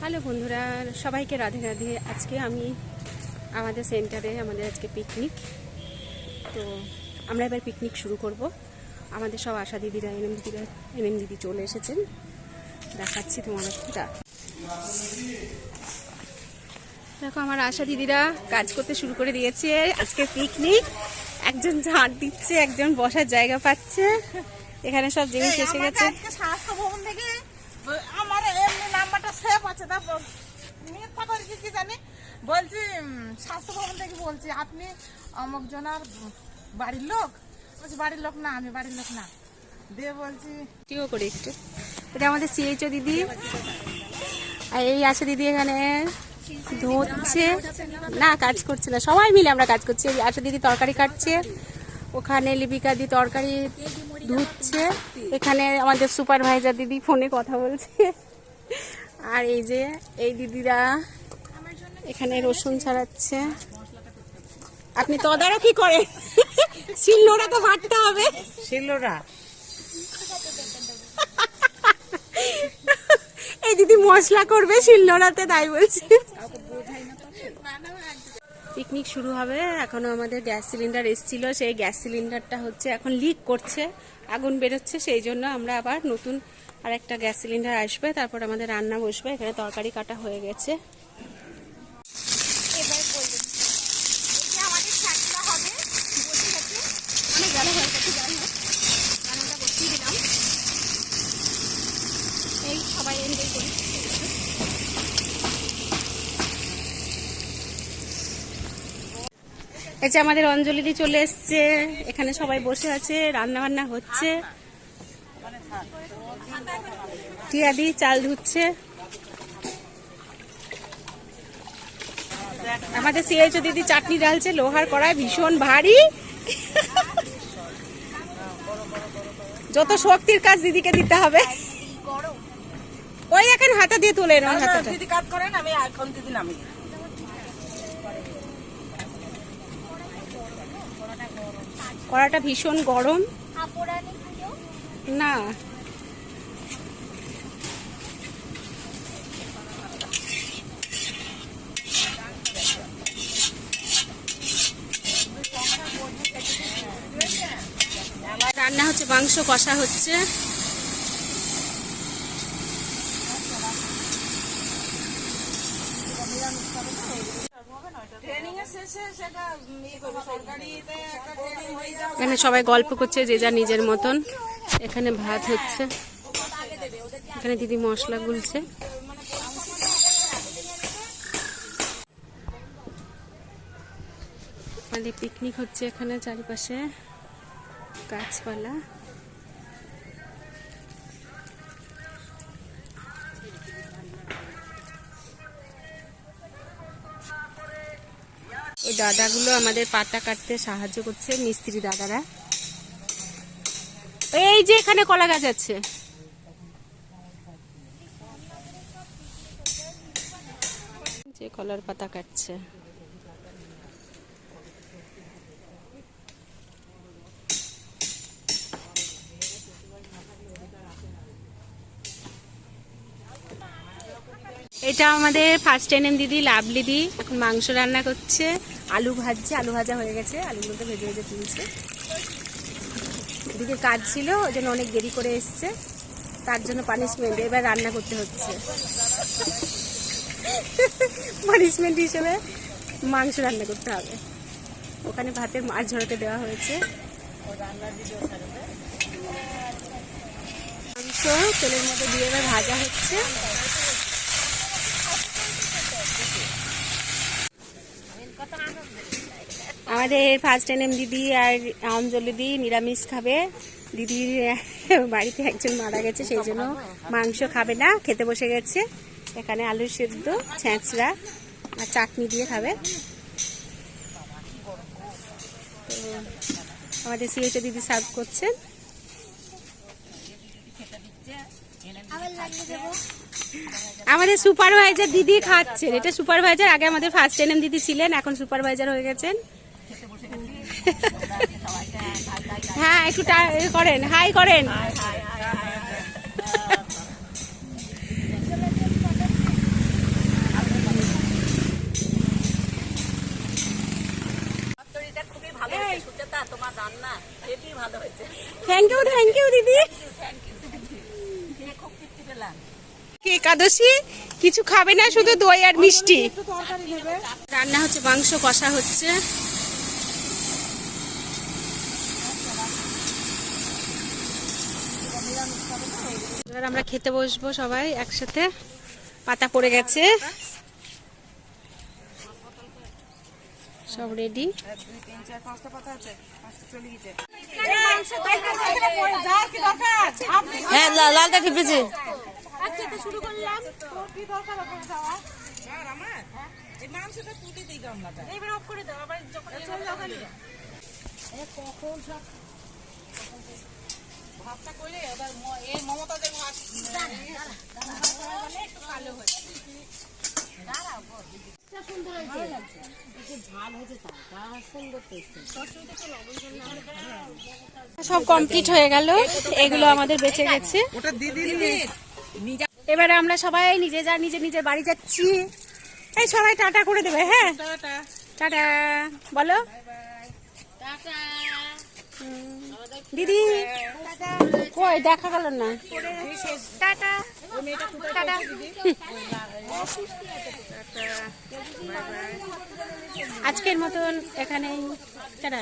Hello বন্ধুরা, সবাইকে রাধে রাধে। আজকে আমি আমাদের সেন্টারে আমাদের আজকে পিকনিক। তো আমরা এবার পিকনিক শুরু করব। আমাদের সব আশা দিদিরা এনএম দিদি চলে এসেছেন, দেখাচ্ছি তোমাদের। দেখো আমার আশা দিদিরা কাজ করতে শুরু করে দিয়েছে। আজকে পিকনিক, একজন ঝাড় দিচ্ছে, একজন বসার জায়গা পাচ্ছে। এখানে সব জিনিস এসে গেছে। স্বাস্থ্য ভবন থেকে আমার এমনি নাম্বারটা সেভ আছে, তা মিথ্যা করে কি জানি বলছি। স্বাস্থ্য ভবন থেকে বলছি, আপনি অমুক জনার বাড়ির লোক? বলছি বাড়ির লোক না, আমি বাড়ির লোক না। দিয়ে বলছি টিও করে একটু। এটা আমাদের সিএইচও দিদি, আর এই আশা দিদি এখানে ধুচ্ছে না, কাজ করছে না, সবাই মিলে আমরা কাজ করছি। এই আশা দিদি তরকারি কাটছে, ওখানে লিপিকা দি তরকারি ধুচ্ছে, এখানে আমাদের সুপারভাইজার দিদি ফোনে কথা বলছে, আর এই যে এই দিদিরা এখানে রসুন ছাড়াচ্ছে। আপনি তদারকি করেন, শিলনোড়া তো বাটতে হবে। শিলনোড়া এই দিদি মশলা করবে শিলনোড়াতে, তাই বলছি। পিকনিক শুরু হবে। এখনো আমাদের গ্যাস সিলিন্ডার এসেছিল, সেই গ্যাস সিলিন্ডারটা হচ্ছে এখন লিক করছে, আগুন বেরোচ্ছে, সেই জন্য আমরা আবার নতুন আর একটা গ্যাস সিলিন্ডার আসবে, তারপর আমাদের রান্না বসবে। এখানে তরকারি কাটা হয়ে গেছে। এই সবাই এনজয় করি। এই যে আমাদের অঞ্জলি চলে এসছে, এখানে সবাই বসে আছে, রান্না বান্না হচ্ছে। টিয়াদি চাল ধুচ্ছে। আমাদের সিএইচও দিদি চাটনি ডালছে, লোহার কড়াই, ভীষণ ভারী। যত শক্তির কাজ দিদিকে দিতে হবে। ওই এখন হাতে দিয়ে তুলে দিদি কাজ করেন, আমি এখন দিদি নামি। কড়াটা ভীষণ গরম না। রান্না হচ্ছে, মাংস কষা হচ্ছে। এখানে সবাই গল্প করছে, যে যা নিজের মতন। এখানে ভাত হচ্ছে, এখানে দিদি মশলা গুলছে। আমাদের পিকনিক হচ্ছে এখানে, চারিপাশে গাছপালা। এই দাদাগুলো আমাদের পাতা কাটতে সাহায্য করছে, মিস্ত্রি দাদারা। এই যে এখানে কলা গাছ আছে, যে কলার পাতা কাটছে। এটা আমাদের ফার্স্ট এনএম দিদি, লাভলি দি এখন মাংস রান্না করছে, আলু ভাজছে, আলু ভাজা হয়ে গেছে, আলুর মধ্যে ভেজে ভেজে তুলছে। এদিকে কাজ ছিল, ওই জন্য অনেক দেরি করে এসছে, তার জন্য পানিশমেন্ট, এবার রান্না করতে হচ্ছে। পানিশমেন্ট হিসেবে মাংস রান্না করতে হবে। ওখানে ভাতের মাছ ঝরাতে দেওয়া হয়েছে। মাংস তেলের মধ্যে দিয়ে এবার ভাজা হচ্ছে। আমাদের ফার্স্ট এনএম দিদি আর অঞ্জলি দি নিরামিষ খাবে। দিদির বাড়িতে একজন মারা গেছে, সেই জন্য মাংস খাবে না, খেতে বসে গেছে। এখানে আলু সেদ্ধ, ছেঁচড়া আর চাটনি দিয়ে খাবে। তো আমাদের সিএইচও দিদি সার্ভ করছেন। আমাদের সুপারভাইজার দিদি খাচ্ছেন, এটা সুপারভাইজার। আগে আমাদের ফার্স্ট এনএম দিদি ছিলেন, এখন সুপারভাইজার হয়ে গেছেন। হ্যাঁ একটু করেন, হাই করেন। আমাদের 1st 1 এম দিদি আর অঞ্জলি দি নিরামিষ খাবে। দিদির বাড়িতে একজন মারা গেছে, সেই জন্য মাংস খাবে না, খেতে বসে গেছে। এখানে আলু সেদ্ধ, ছেঁচড়া আর চাটনি দিয়ে খাবে। তো আমাদের সিএইচও দিদি সার্ভ করছেন। আমাদের সুপারভাইজার দিদি খাচ্ছেন, এটা সুপারভাইজার। আগে আমাদের ফার্স্ট এনএম দিদি ছিলেন, এখন সুপারভাইজার হয়ে গেছেন। হ্যাঁ একটু করেন, হাই করেন। থ্যাংক ইউ দিদি। কি একাদশী কিছু খাবে না, শুধু দই আর মিষ্টি। রান্না হচ্ছে, মাংস কষা হচ্ছে। এবার আমরা খেতে বসবো সবাই একসাথে। পাতা পড়ে গেছে, সব রেডি। হ্যাঁ লালটা টিপেছে। সব কমপ্লিট হয়ে গেল, এগুলো আমাদের বেঁচে গেছে। এবারে আমরা সবাই নিজের বাড়ি যাচ্ছি। এই সবাই টাটা করে দেবে। হ্যাঁ টাটা বলো দিদি। কই দেখা গেল না। Tata tata. আজকের মতন এখানেই টাটা।